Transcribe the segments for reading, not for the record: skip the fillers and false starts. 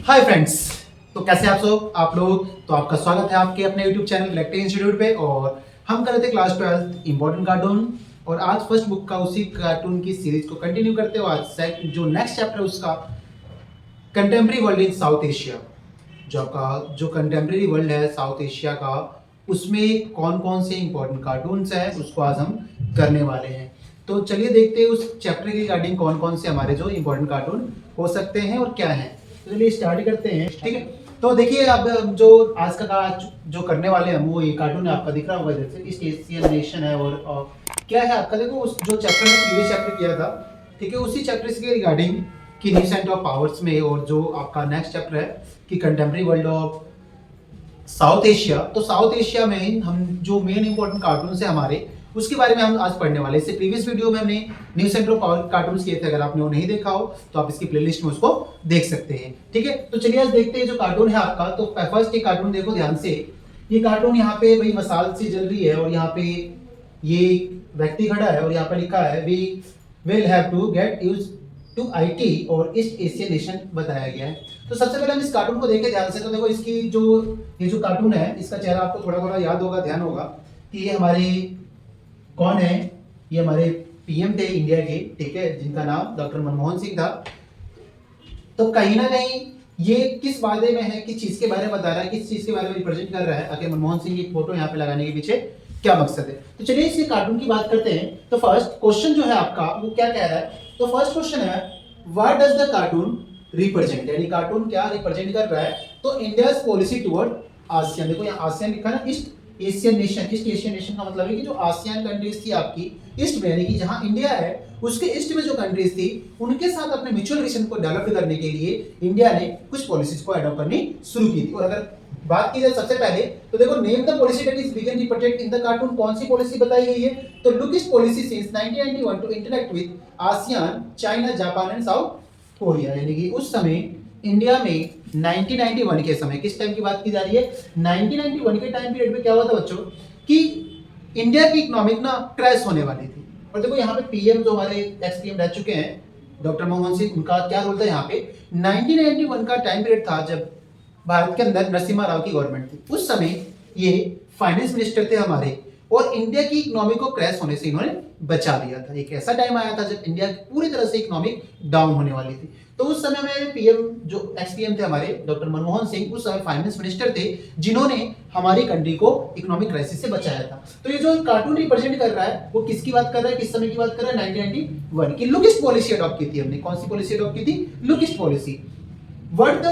Hi friends. तो कैसे आप सब आप लोग। तो आपका स्वागत है आपके अपने यूट्यूब चैनल इलेक्ट्रिक इंस्टीट्यूट पे। और हम कर रहे थे क्लास 12 इंपॉर्टेंट कार्टून। और आज फर्स्ट बुक का उसी कार्टून की सीरीज को कंटिन्यू करते हो। आज जो नेक्स्ट चैप्टर है उसका contemporary world in south Asia. जो आपका जो कंटेम्प्रेरी वर्ल्ड है साउथ एशिया का, उसमें कौन कौन से इंपॉर्टेंट कार्टून्स हैं उसको आज हम करने वाले हैं। तो चलिए देखते हैं उस चैप्टर के रिगार्डिंग कौन कौन से हमारे जो इंपॉर्टेंट कार्टून हो सकते हैं और क्या है। तो चलिए स्टार्ट करते हैं, ठीक है। तो देखिए अब जो आज का जो करने वाले हैं वो ये कार्टून आपका दिख रहा होगा जैसे ईस्ट एशियन नेशन है। और क्या है आपका, देखो उस जो चैप्टर में प्रीवियस चैप्टर किया था, ठीक है, उसी चैप्टर के रिगार्डिंग कि रीसेंट ऑफ पावर्स में। और जो आपका नेक्स्ट चैप्टर है कि contemporary world of south Asia. तो साउथ एशिया में हम जो मेन इंपॉर्टेंट कार्टून है हमारे, उसके बारे में हम आज पढ़ने वाले। इससे प्रीवियस वीडियो में हमने new centre of power cartoon किए थे। अगर आपने वो नहीं देखा हो तो आप इसकी प्लेलिस्ट में उसको देख सकते हैं, ठीक है। तो चलिए आज देखते हैं जो कार्टून है आपका। तो फर्स्ट ये कार्टून देखो ध्यान से। ये कार्टून यहाँ पे भाई मसाल सी जल रही है और यहाँ पे ये व्यक्ति खड़ा है और यहाँ पे लिखा है we will have to get use to it और ईस्ट एशियन नेशन बताया गया है। तो सबसे पहले हम इस कार्टून को देखें ध्यान से। तो देखो इसकी ये जो कार्टून है इसका चेहरा आपको थोड़ा थोड़ा याद होगा, ध्यान होगा कि ये हमारे कौन है। ये हमारे पीएम थे इंडिया के, ठीक है, जिनका नाम डॉक्टर मनमोहन सिंह था। तो कहीं ना कहीं ये किस बारे में है, किस चीज के बारे में बता रहा है, किस चीज के बारे में रिप्रेजेंट कर रहा है। आखिर मनमोहन सिंह की फोटो यहाँ पे लगाने के पीछे क्या मकसद है। तो चलिए इसके कार्टून की बात करते हैं। तो फर्स्ट क्वेश्चन जो है आपका वो क्या कह रहा है। तो फर्स्ट क्वेश्चन है what does the cartoon represent, यानी कार्टून क्या रिप्रेजेंट कर रहा है। तो इंडियाज पॉलिसी टुवर्ड आसियान, देखो यहाँ आसियान लिखा है ना, east Asian nation. East Asian nation का मतलब है कि जो आसियान कंट्रीज थी आपकी ईस्ट में, यानी कि जहां इंडिया है उसके ईस्ट में जो कंट्रीज थी उनके साथ अपने म्यूचुअल रिलेशन को डेवलप करने के लिए इंडिया ने कुछ पॉलिसीज को अडॉप्ट करनी शुरू की थी। और अगर बात की जाए सबसे पहले तो देखो name the policy that is begun represent in the cartoon, कौन सी पॉलिसी बताई गई है। तो look east policy since 1991 to interact with ASEAN, China, Japan and South Korea. यानी कि उस समय इंडिया में 1991 के समय, किस टाइम की बात की जा रही है, 1991 के टाइम पीरियड में क्या हुआ था बच्चों कि इंडिया की इकोनॉमिक ना क्रैश होने वाली थी। और देखो यहाँ पे पीएम जो हमारे एक्स पीएम रह चुके हैं डॉक्टर मनमोहन सिंह, उनका क्या रोल था यहाँ पे। 1991 का टाइम पीरियड था जब भारत के अंदर नरसिम्हा राव की गवर्नमेंट थी। उस समय ये फाइनेंस मिनिस्टर थे हमारे और इंडिया की इकोनॉमी को क्रैश होने से इन्होंने बचा लिया था। एक ऐसा टाइम आया था जब इंडिया पूरी तरह से इकोनॉमिक डाउन होने वाली थी। तो उस समय में पीएम जो एक्स पीएम थे हमारे डॉक्टर मनमोहन सिंह, उस समय फाइनेंस मिनिस्टर थे जिन्होंने हमारी कंट्री को इकोनॉमिक क्राइसिस से बचाया था। तो ये जो कार्टून रिप्रेजेंट कर रहा है वो किसकी बात कर रहा है, किस समय की बात कर रहा है, 1991 की लुक ईस्ट पॉलिसी अडॉप्ट की थी हमने। कौन सी पॉलिसी अडॉप्ट की थी, look east policy. what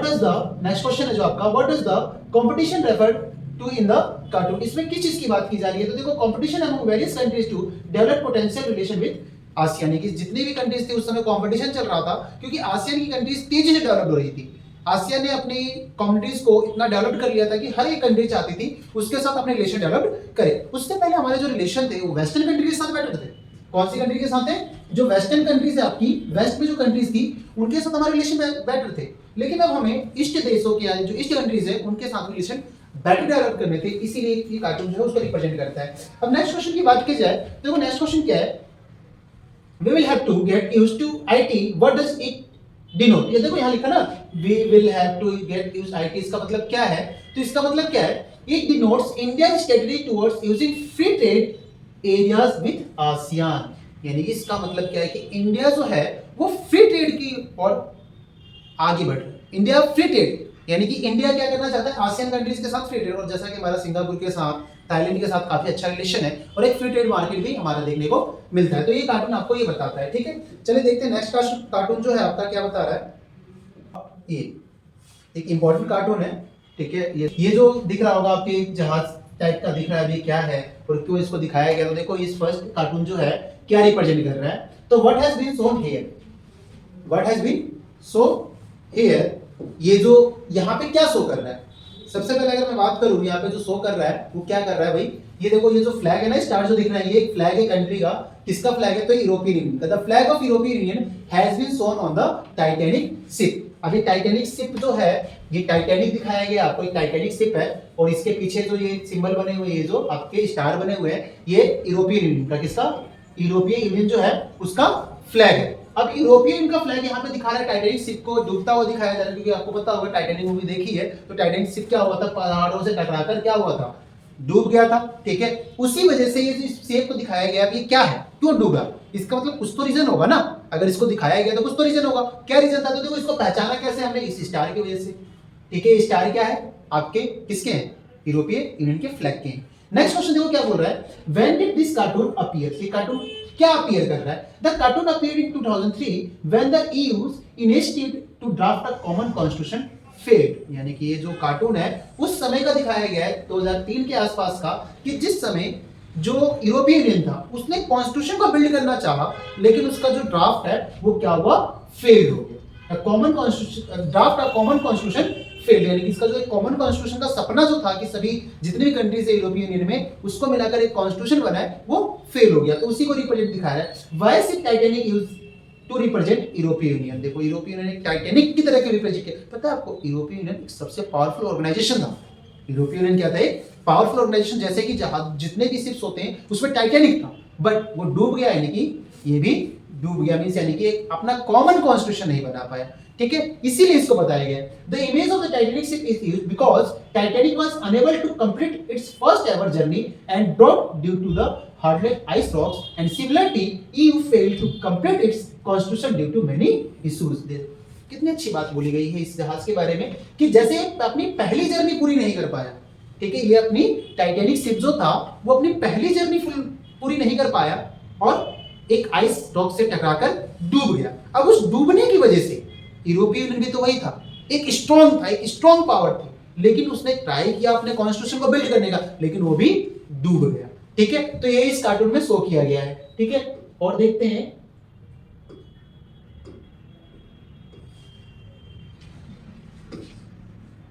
does the next question है जो आपका, what does the competition refer to in the cartoon, इसमें किस चीज की बात की जा रही है। तो देखो competition among various countries to develop potential relation with ASEAN, की जितनी भी कंट्रीज थी उस समय कंपटीशन चल रहा था क्योंकि आसियान की कंट्रीज तेजी से डेवलप हो रही थी। आसियान ने अपनी कम्युनिटीज को इतना डेवलप कर लिया था कि हर एक कंट्री चाहती थी उसके साथ अपने रिलेशन डेवलप करे। उससे पहले हमारे जो रिलेशन थे वो वेस्टर्न कंट्री के साथ बेटर थे। कौन सी कंट्री के साथ है, जो वेस्टर्न कंट्रीज है आपकी, वेस्ट में जो कंट्रीज थी उनके साथ हमारे रिलेशन बेटर थे। लेकिन अब हमें ईस्ट देशों के जो ईस्ट कंट्रीज है उनके साथ रिलेशन बेटर डेवलप करने थे, इसीलिए ये कार्टून जो है उसको रिप्रेजेंट करता है। अब नेक्स्ट क्वेश्चन की बात की जाए तो देखो नेक्स्ट क्वेश्चन क्या है, we will have to get used to IT, what does it denote। ये देखो यहाँ लिखा ना we will have to get used IT, इसका मतलब क्या है। तो इसका मतलब क्या है, it denotes India's strategy towards using free trade areas with ASEAN। यानी इसका मतलब क्या है कि इंडिया जो है वो फ्री ट्रेड की ओर आगे बढ़ रहा है। इंडिया फ्री ट्रेड यानी कि इंडिया क्या करना चाहता है, आसियान कंट्रीज के साथ फ्री ट्रेड। और जैसा कि हमारा सिंगापुर के साथ, थाईलैंड के साथ काफी अच्छा रिलेशन है और एक फ्री ट्रेड मार्केट भी हमारा देखने को मिलता है। तो ये कार्टून आपको ये बताता है, ठीक है। चलिए देखते हैं नेक्स्ट कार्टून जो है आपका क्या बता रहा है। ये एक इंपॉर्टेंट कार्टून है, ठीक है। ये जो दिख रहा होगा आपके जहाज टाइप का दिख रहा है, अभी क्या है और क्यों इसको दिखाया गया। तो देखो इस फर्स्ट कार्टून जो है क्या रिप्रेजेंट कर रहा है। तो what has been shown here, what has been show here, ये जो यहाँ पे क्या शो कर रहा है। सबसे पहले अगर मैं बात करूं यहाँ पे जो शो कर रहा है वो क्या कर रहा है भाई, ये देखो ये जो फ्लैग है ना, स्टार जो दिख रहा है, ये एक फ्लैग है कंट्री का। किसका फ्लैग है, तो यूरोपियन यूनियन का। The flag of European Union has been shown on the Titanic ship. अभी टाइटैनिक शिप जो है ये टाइटैनिक दिखाया गया आपको, एक टाइटैनिक शिप है और इसके पीछे जो ये सिंबल बने हुए, ये जो आपके स्टार बने हुए हैं, ये यूरोपियन यूनियन का, किसका, यूरोपियन यूनियन जो है उसका फ्लैग है। अब यूरोपियन का फ्लैग यहाँ पे दिखा रहा है, टाइटैनिक शिप को डूबता हुआ दिखाया जा रहा है, क्योंकि आपको पता होगा टाइटैनिक मूवी देखी है, तो टाइटैनिक शिप क्या हुआ था, पहाड़ों से टकराकर क्या हुआ था, डूब गया था। ठीक है, उसी वजह से ये शेप को दिखाया गया, ये क्या है, क्यों डूबा, इसका मतलब कुछ तो रीजन होगा ना, अगर इसको दिखाया गया तो कुछ तो रीजन होगा। क्या रीजन था, तो देखो इसको पहचाना कैसे हमने, इस स्टार की वजह से। ठीक है, स्टार क्या है आपके, किसके हैं, यूरोपियन यूनियन के फ्लैग के हैं। नेक्स्ट क्वेश्चन देखो क्या बोल रहा है, when did this cartoon appear, ये कार्टून क्या अपीयर कर रहा है, the cartoon appeared in 2003 when the EUs initiated to draft a common constitution fed, यानी कि ये जो कार्टून है उस समय का दिखाया गया है 2003 के आसपास का, कि जिस समय जो यूरोपियन यूनियन था उसने कॉन्स्टिट्यूशन को बिल्ड करना चाहा, लेकिन उसका जो ड्राफ्ट है वो क्या हुआ, फेल हो गया। Common constitution draft a common constitution fail, यानी कि इसका जो एक कॉमन कॉन्स्टिट्यूशन का सपना जो था कि सभी जितने भी कंट्रीज है यूरोपियन यूनियन में उसको मिलाकर एक कॉन्स्टिट्यूशन बना है, वो फेल हो गया। तो उसी को रिप्रेजेंट दिखा रहा है। Why is Titanic use to represent European Union, देखो यूरोपियन यूनियन टाइटैनिक की तरह के रिप्रेजेंट किया। पता है आपको यूरोपियन यूनियन सबसे पावरफुल ऑर्गेनाइजेशन था। यूरोपियन यूनियन क्या था, एक पावरफुल ऑर्गेनाइजेशन, जैसे कि जहाज जितने भी शिप्स होते हैं उसमें टाइटैनिक था, बट वो डूब गया, यानी कि ये भी डूब गया, मींस यानी कि एक अपना कॉमन कॉन्स्टिट्यूशन नहीं बना पाया। ठीक है, इसीलिए इसको बताया गया। The image of the Titanic ship is used because Titanic was unable to complete its first ever journey and dropped due to the hardness ice rocks and similarly EU failed to complete its constitution due to many issues. कितनी अच्छी बात बोली गई है इस जहाज के बारे में, कि जैसे अपनी पहली जर्नी पूरी नहीं कर पाया। ठीक है, ये अपनी टाइटैनिक शिप जो था वो अपनी पहली जर्नी पूरी नहीं कर पाया और एक आइस रॉक से टकराकर डूब गया। अब उस डूबने की वजह से यूरोपियन यूनियन भी तो वही था, एक स्ट्रॉन्ग था, एक स्ट्रॉन्ग पावर थी, लेकिन उसने ट्राई किया अपने कॉन्स्टिट्यूशन को बिल्ड करने का, लेकिन वो भी डूब गया। ठीक है, तो ये इस कार्टून में शो किया गया है। ठीक है, और देखते हैं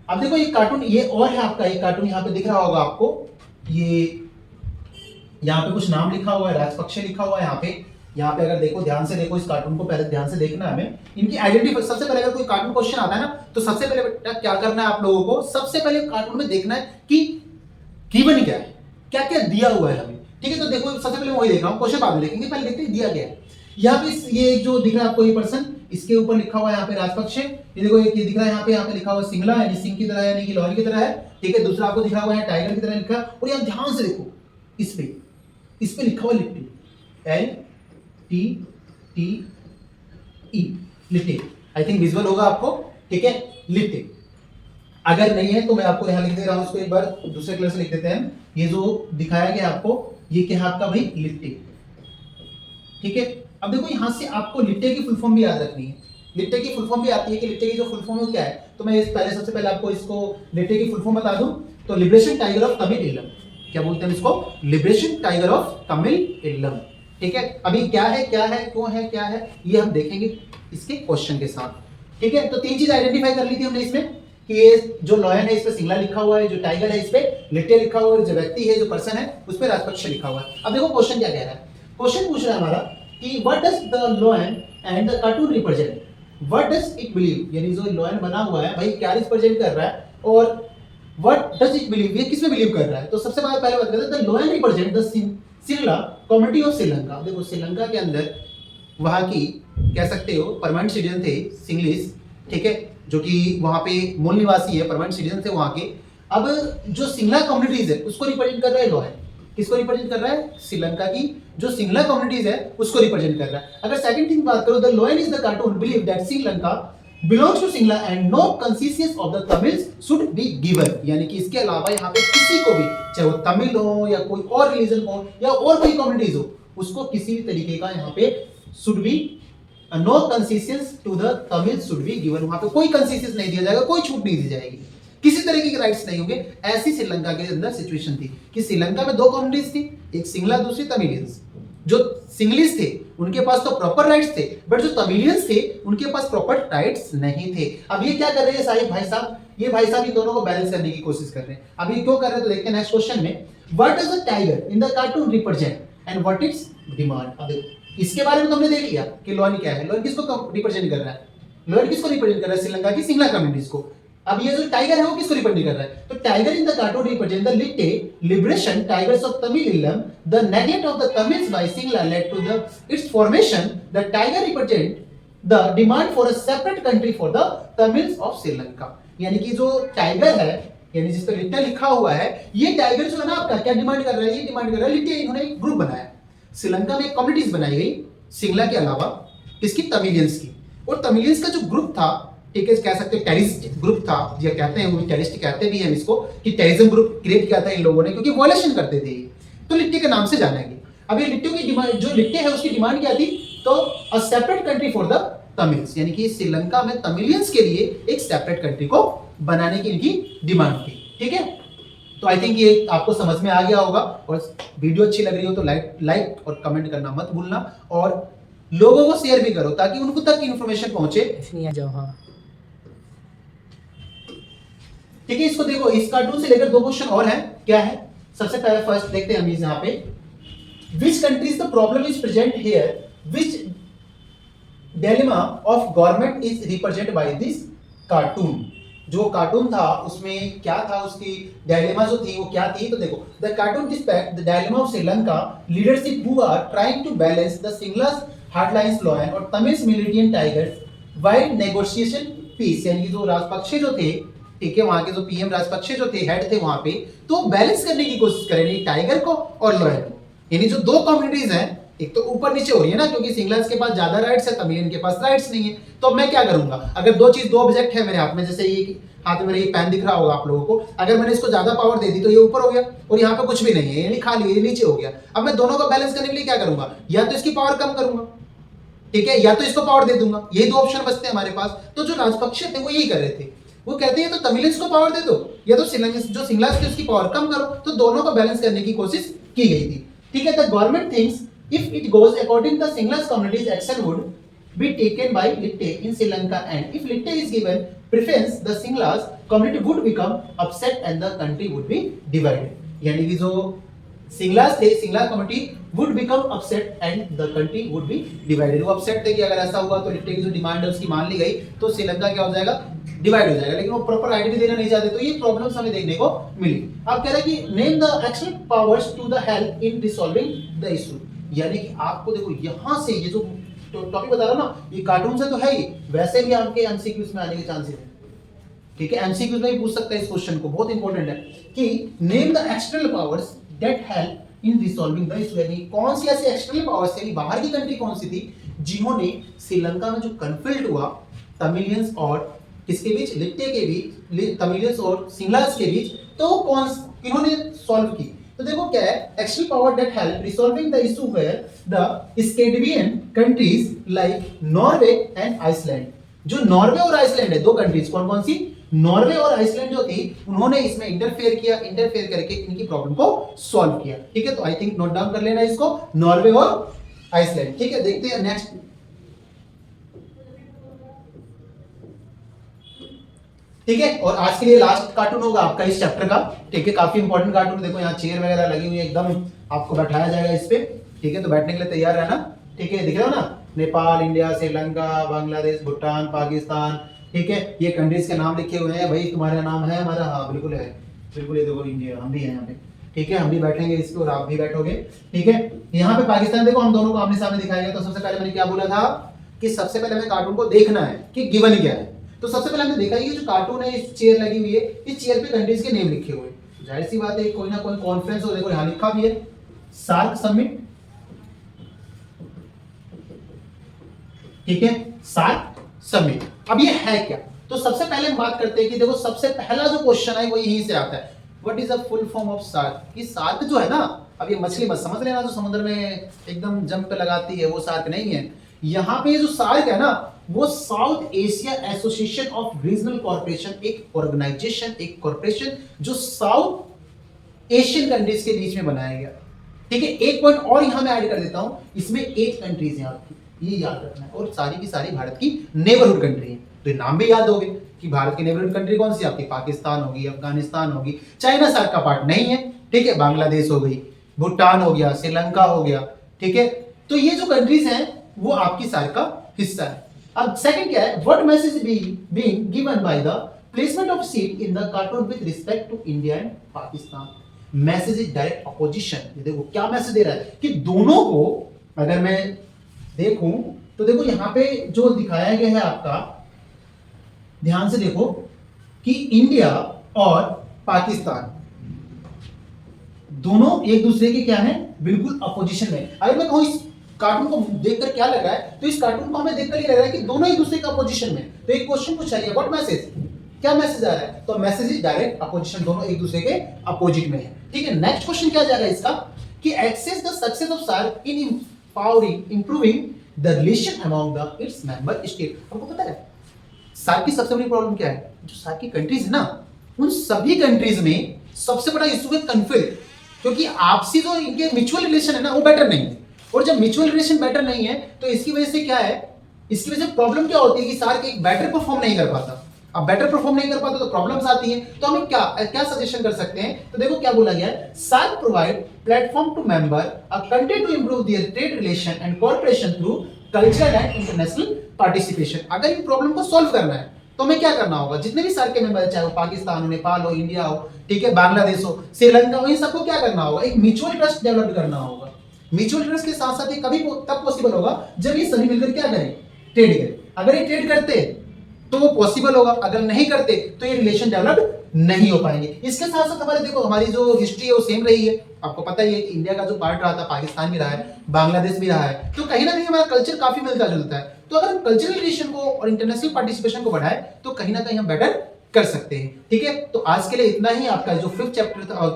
अब देखो ये कार्टून, ये और है आपका एक कार्टून यहाँ पे दिख रहा होगा आपको, ये यहाँ पे कुछ नाम लिखा हुआ है, राजपक्षे लिखा हुआ है यहाँ पे अगर देखो ध्यान से देखो, इस कार्टून को पहले ध्यान से देखना है हमें, इनकी आइडेंटिटी। सबसे पहले अगर कोई कार्टून क्वेश्चन आता है ना, तो सबसे पहले बेटा क्या करना है आप लोगों को, सबसे पहले कार्टून में देखना है कि गिवन क्या है, क्या क्या दिया हुआ है हमें। ठीक है, तो देखो सबसे पहले वही देख रहा हूँ, क्वेश्चन बाद में देखेंगे, पहले देखते हैं दिया गया है। यहाँ पे ये जो दिख रहा है आपको ये पर्सन, इसके ऊपर लिखा हुआ है यहाँ पे राजपक्षे, ये देखो ये दिख रहा है यहाँ पे लिखा हुआ सिंगला, यानी सिंह की तरह, यानी कि लॉरी की तरह है। ठीक है, दूसरा आपको दिख रहा हुआ है टाइगर की तरह लिखा, और यहाँ ध्यान से देखो इस पे लिखा हुआ litti, LTTE, litti. I think visual होगा आपको। ठीक है, लिट्टी, अगर नहीं है तो मैं आपको यहाँ लिख दे रहा हूँ, इसको एक बार दूसरे कलर से लिख देते हैं। ये जो दिखाया गया आपको, ये क्या है आपका भाई, लिट्टी। ठीक है, अब देखो यहाँ से आपको लिट्टे की फुल फॉर्म भी याद रखनी है। लिट्टे की फुल फॉर्म भी आती है कि लिट्टे की जो फुल फॉर्म है क्या है, तो मैं सबसे पहले आपको इसको लिट्टे की फुल फॉर्म बता दूं, तो लिबरेशन टाइगर ऑफ तमिल इल्लम। क्या बोलते हैं इसको, लिबरेशन टाइगर ऑफ तमिल इल्लम। ठीक है, अभी क्या है क्यों है क्या है, ये हम देखेंगे इसके क्वेश्चन के साथ। ठीक है, तो तीन चीज आइडेंटिफाई कर ली थी हमने इसमें, कि ये जो लॉयन है इस पे सिंगला लिखा हुआ है, जो टाइगर है इस पे लिट्टे लिखा हुआ है, जो व्यक्ति है जो पर्सन है उस पे राजपक्ष लिखा हुआ है। अब देखो क्वेश्चन क्या कह रहा है, क्वेश्चन पूछ रहा है हमारा कि what does the lion and the cartoon represent, what does it believe, यानी जो लॉयन बना हुआ है भाई क्या रिप्रेजेंट कर रहा है, और व्हाट डज इट बिलीव, ये किसमें बिलीव कर रहा है। तो सबसे पहले बात करते हैं, the lion represent the Singla community of Sri Lanka. देखो श्रीलंका के अंदर वहां की कह सकते हो परमानेंट सिटीजन थे सिंगलिस। ठीक है, जो कि वहां पे मूल निवासी है, परमानेंट सिटीजन थे वहां के। अब जो सिंगला कम्युनिटीज है उसको रिप्रेजेंट कर रहा है लॉयन, किसको रिप्रेजेंट कर रहा है, श्रीलंका की जो सिंगला कम्युनिटीज है उसको रिप्रेजेंट कर रहा है। अगर सेकंड थिंग बात करो, the lion is the cartoon believe that Sri Lanka belongs to Singla and no consciousness of the Tamils should be given, यानी कि इसके अलावा यहाँ पे किसी को भी, चाहे वो तमिल हो या कोई और रिलीजन हो या और कोई कम्युनिटीज हो, उसको किसी भी तरीके का यहाँ पे should be no concessions to the Tamils should be given, वहाँ पे कोई कंसेशन नहीं दिया जाएगा, कोई छूट नहीं दी जाएगी, किसी तरीके के राइट्स नहीं होंगे। ऐसी श्रीलंका के अंदर सिचुएशन थी कि श्रीलंका में दो कम्युनिटीज थी, एक सिंगला दूसरी तमिलियंस। जो सिंगलिस थे उनके पास तो प्रॉपर राइट्स थे, बट जो तमिलियंस थे उनके पास प्रॉपर राइट्स नहीं थे। अब ये क्या कर रहे हैं साहिब भाई साहब, ये भाई साहब इन दोनों को बैलेंस करने की कोशिश कर रहे हैं। अब ये क्यों कर रहे हैं तो देखते हैं नेक्स्ट क्वेश्चन में, what does the tiger in the cartoon represent and what it's demand. अब देखो इसके बारे में तो हमने देख लिया कि लॉयन क्या है, लॉयन किसको रिप्रेजेंट कर रहा है, लॉयन किसको रिप्रेजेंट कर रहा है, श्रीलंका की सिंगला कम्युनिटीज को। अब ये जो टाइगर है वो किसको रिप्रेजेंट कर रहा है? तो tiger in the cartoon represent the LTTE liberation tigers of Tamil Eelam the neglect of the Tamils by Sinhala led to the its formation the tiger represent the demand for a separate country for the Tamils of Sri Lanka. यानी कि जो tiger है, यानी जिस पर लिट्टा लिखा हुआ है, ये टाइगर जो है ना आपका क्या डिमांड कर रहा है? ये डिमांड कर रहा है लिट्टे, इन्होंने एक ग्रुप बनाया श्रीलंका में, कम्युनिटीज बनाई गई सिंगला के अलावा, किसकी? तमिलियंस की। और तमिलियंस का जो ग्रुप था, ठीक है, कह सकते हैं टेररिस्ट ग्रुप था, या कहते हैं वो टेररिस्ट कहते भी हैं इसको, कि टेररिज्म ग्रुप क्रिएट किया था इन लोगों ने, क्योंकि वॉयलेशन करते थे ये, तो लिट्टे के नाम से जाना गया। अब ये लिट्टे की डिमांड, जो लिट्टे है उसकी डिमांड क्या थी? तो अ separate country for the Tamils, यानी कि श्रीलंका में तमिलियंस के लिए एक सेपरेट कंट्री को बनाने की इनकी डिमांड थी। ठीक है, तो आई थिंक ये आपको समझ में आ गया होगा। और वीडियो अच्छी लग रही हो तो लाइक और कमेंट करना मत भूलना, और लोगों को शेयर भी करो ताकि उनको तक इन्फॉर्मेशन पहुंचे। ठीक है, इसको देखो, इस कार्टून से लेकर 2 क्वेश्चन और हैं। क्या है? सबसे पहले फर्स्ट देखते हैं हम यहाँ पे, which countries the problem is present here, which dilemma of government is represent by this cartoon. जो कार्टून था उसमें क्या था, उसकी डायलेमा जो थी वो क्या थी? तो देखो, the cartoon depict the dilemma of Sri Lanka leadership who are trying to balance the Sinhalas hardlines lion और Tamils militant tigers while negotiation peace. यानी कि जो राजपक्षे जो थे, ठीक है, वहां के जो पीएम राजपक्षे जो थे, हेड थे वहां पे, तो बैलेंस करने की कोशिश करेंगे टाइगर को और लॉयन को। यानी जो 2 कम्युनिटीज हैं, एक तो ऊपर नीचे हो रही है ना, क्योंकि सिंगलास के पास ज्यादा राइट्स है, तमिलियन के पास राइट्स नहीं है। तो मैं क्या करूंगा? अगर 2 ऑब्जेक्ट है मेरे हाथ में, जैसे ये हाथ में मेरे ये पेन दिख रहा होगा आप लोगों को, अगर मैंने इसको ज्यादा पावर दे दी तो ये ऊपर हो गया और यहाँ पे कुछ भी नहीं है, यानी खाली ये नीचे हो गया। अब मैं दोनों को बैलेंस करने के लिए क्या करूंगा? या तो इसकी पावर कम करूंगा, ठीक है, या तो इसको पावर दे दूंगा। यही 2 ऑप्शन बचते हैं हमारे पास। तो जो राजपक्षे थे वो यही कर रहे थे, वो कहते हैं तो तमिलियंस को पावर दे दो, या तो जो सिंगलास थे उसकी पावर कम करो। तो दोनों को बैलेंस करने की कोशिश की गई थी। ठीक है, the government thinks if it goes according the Singlas community's action would be taken by Litte in Sri Lanka, and if Litte is given preference, the Singlas community would become upset and the country would be divided. यानी कि जो सिंगलास थे, Singla community would become upset and the country would be divided. वो upset थे कि अगर ऐसा हुआ तो लिट्टे की जो डिमांड है उसकी मान ली गई तो श्रीलंका क्या हो जाएगा? डिवाइड हो जाएगा। लेकिन वो प्रॉपर आइडेंटिटी देना नहीं चाहते, तो ये प्रॉब्लम्स हमें देखने को मिली। अब कह रहा है कि name the actual powers to the help in resolving the issue. यानी कि आपको देखो यहां से ये जो टॉपिक बता रहा हूं ना, ये कार्टून से तो है ही, वैसे भी आपके एमसीक्यूज में आने के चांसेस है। ठीक है, एमसीक्यूज में भी पूछ सकता है इस क्वेश्चन को, बहुत इंपॉर्टेंट है कि name the external powers that help in resolving the issue. यानी कौन सी ऐसी एक्सटर्नल पावर्स, यानी बाहर की कंट्री कौन सी थी जिन्होंने श्रीलंका में जो कन्फ्लिक्ट हुआ तमिलियंस और किसके बीच? लिट्टे के बीच, तमिलियंस और सिंगलास के बीच, तो कौन इन्होंने सॉल्व की? तो देखो क्या है, external power that help resolving the issue where the Scandinavian countries like Norway and Iceland. जो नॉर्वे और आइसलैंड है, 2 कंट्रीज, कौन कौन सी? नॉर्वे और आइसलैंड जो थी, उन्होंने इसमें इंटरफेयर किया, इंटरफेयर करके इनकी प्रॉब्लम को सॉल्व किया। ठीक है, तो आई थिंक नोट डाउन कर लेना इसको, नॉर्वे और आइसलैंड। ठीक है, देखते हैं नेक्स्ट। ठीक है, और आज के लिए लास्ट कार्टून होगा आपका इस चैप्टर का। ठीक है, काफी इंपॉर्टेंट कार्टून। देखो यहाँ चेयर वगैरह लगी हुई है, एकदम आपको बैठाया जाएगा इस पे। ठीक है, तो बैठने के लिए तैयार रहना। ठीक है, दिख रहा हो ना, नेपाल, इंडिया, श्रीलंका, बांग्लादेश, भूटान, पाकिस्तान। ठीक है, ये कंट्रीज के नाम लिखे हुए हैं। भाई तुम्हारा नाम है हमारा? हाँ बिल्कुल है, बिल्कुल। ये देखो इंडिया, हम भी हैं यहाँ पे। ठीक है, हम भी बैठेंगे इस पे और आप भी बैठोगे। ठीक है, यहाँ पे पाकिस्तान देखो, हम दोनों को आमने सामने दिखाया गया। तो सबसे पहले मैंने क्या बोला था कि सबसे पहले हमें कार्टून को देखना है कि गिवन क्या है। तो सबसे पहले हमने देखा ये जो कार्टून है, इस चेयर लगी हुई है, इस चेयर पे कंट्रीज के नेम लिखे हुए हैं। जाहिर सी बात है कोई ना कोई कॉन्फ्रेंस हो। देखो यहाँ लिखा भी है सार्क समिट। ठीक है, सार्क समिट। अब ये है क्या? तो सबसे पहले हम बात करते हैं कि देखो सबसे पहला जो क्वेश्चन है वो यहीं से आता है, what is the full form of SAARC. कि सार्क जो है ना, अब ये मछली मत समझ लेना जो समुद्र में एकदम जंप पे लगाती है, वो सार्क नहीं है। यहाँ पे जो सार्क है ना, वो south Asia association of regional corporation, एक ऑर्गेनाइजेशन, एक कॉर्पोरेशन जो साउथ एशियन कंट्रीज के बीच में बनाया गया। ठीक है, एक पॉइंट और यहां मैं ऐड कर देता हूं, इसमें 8 कंट्रीज हैं आपकी, ये याद रखना है, और सारी की सारी भारत की नेबरहुड कंट्री है। तो ये नाम भी याद होंगे कि भारत की नेबरहुड कंट्री कौन सी आपकी? पाकिस्तान होगी, अफगानिस्तान होगी, चाइना सार्क का पार्ट नहीं है। ठीक है, बांग्लादेश हो गई, भूटान हो गया, श्रीलंका हो गया। ठीक है, तो ये जो कंट्रीज हैं वो आपकी सार्क का हिस्सा है। अब सेकंड क्या है, what message being given by the placement of seat in the cartoon with respect to India and Pakistan, message is direct opposition. ये देखो क्या मैसेज दे रहा है कि दोनों को, अगर मैं देखूं तो देखो यहां पे जो दिखाया गया है आपका, ध्यान से देखो कि इंडिया और पाकिस्तान दोनों एक दूसरे के क्या है, बिल्कुल अपोजिशन में। अगर मैं कहूं इस कार्टून को देखकर क्या लग रहा है, तो इस कार्टून को हमें देखकर ये लग रहा है कि दोनों एक दूसरे के अपोजिशन में। तो एक क्वेश्चन पूछा गया, व्हाट मैसेज, क्या मैसेज आ रहा है, तो मैसेज इज डायरेक्ट अपोजिशन, दोनों एक दूसरे के अपोजिट में है। ठीक है, नेक्स्ट क्वेश्चन क्या जाएगा इसका कि access the success of SAARC in empowering improving the relation among the its member state. आपको पता है सार्क की सबसे बड़ी प्रॉब्लम क्या है, जो सार्क की कंट्रीज है ना, उन सभी कंट्रीज में सबसे बड़ा इशू है कन्फ्लिक्ट, क्योंकि आपसी जो इनके म्यूचुअल रिलेशन है ना वो बेटर नहीं है, और जब म्यूचुअल रिलेशन बेटर नहीं है तो इसकी वजह से क्या है, इसकी वजह से प्रॉब्लम क्या होती है कि सार्क एक बेटर परफॉर्म नहीं कर पाता। अब बेटर परफॉर्म नहीं कर पाता तो प्रॉब्लम्स आती हैं। तो हमें क्या सजेशन कर सकते हैं, तो देखो क्या बोला गया है, SAARC provide platform to member a country to improve their trade relation and cooperation through cultural and international participation. अगर इन प्रॉब्लम को सॉल्व करना है तो हमें क्या करना होगा, जितने भी सार्क के मेंबर, चाहे वो पाकिस्तान हो, नेपाल हो, इंडिया हो, ठीक है, बांग्लादेश हो, श्रीलंका हो, इन सबको क्या करना होगा, एक म्यूचुअल ट्रस्ट डेवलप करना होगा। म्यूचुअल ट्रस्ट के साथ साथ ये कभी तब पॉसिबल होगा जब ये सभी मिलकर क्या करें, ट्रेड करें। अगर ये ट्रेड करते तो वो पॉसिबल होगा, अगर नहीं करते तो ये रिलेशन डेवलप नहीं हो पाएंगे। इसके साथ साथ हमारे देखो हमारी जो हिस्ट्री है वो सेम रही है। आपको पता ही है कि इंडिया का जो पार्ट रहा था, पाकिस्तान भी रहा है, बांग्लादेश भी रहा है, तो कहीं ना कहीं हमारा कल्चर काफी मिलता जुलता है। तो अगर हम कल्चरल रिलेशन को और इंटरनेशनल पार्टिसिपेशन को बढ़ाए तो कहीं ना कहीं हम बेटर कर सकते हैं। ठीक है, तो आज के लिए इतना ही। आपका जो 5th चैप्टर था,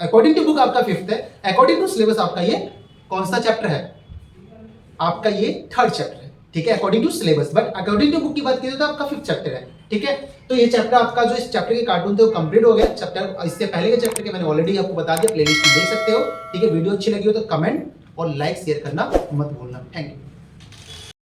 अकॉर्डिंग टू बुक आपका 5th है, अकॉर्डिंग टू सिलेबस आपका ये कौन सा चैप्टर है, आपका ये 3rd चैप्टर है। ठीक है, according to syllabus, but according to book की बात करें तो आपका 5th चैप्टर है। ठीक है, तो ये चैप्टर आपका जो इस चैप्टर के कार्टून थे वो कंप्लीट हो गया। चैप्टर इससे पहले के चैप्टर के मैंने ऑलरेडी आपको बता दिया, प्लेलिस्ट में देख सकते हो। ठीक है, वीडियो अच्छी लगी हो तो कमेंट और लाइक शेयर करना मत भूलना। Thank you.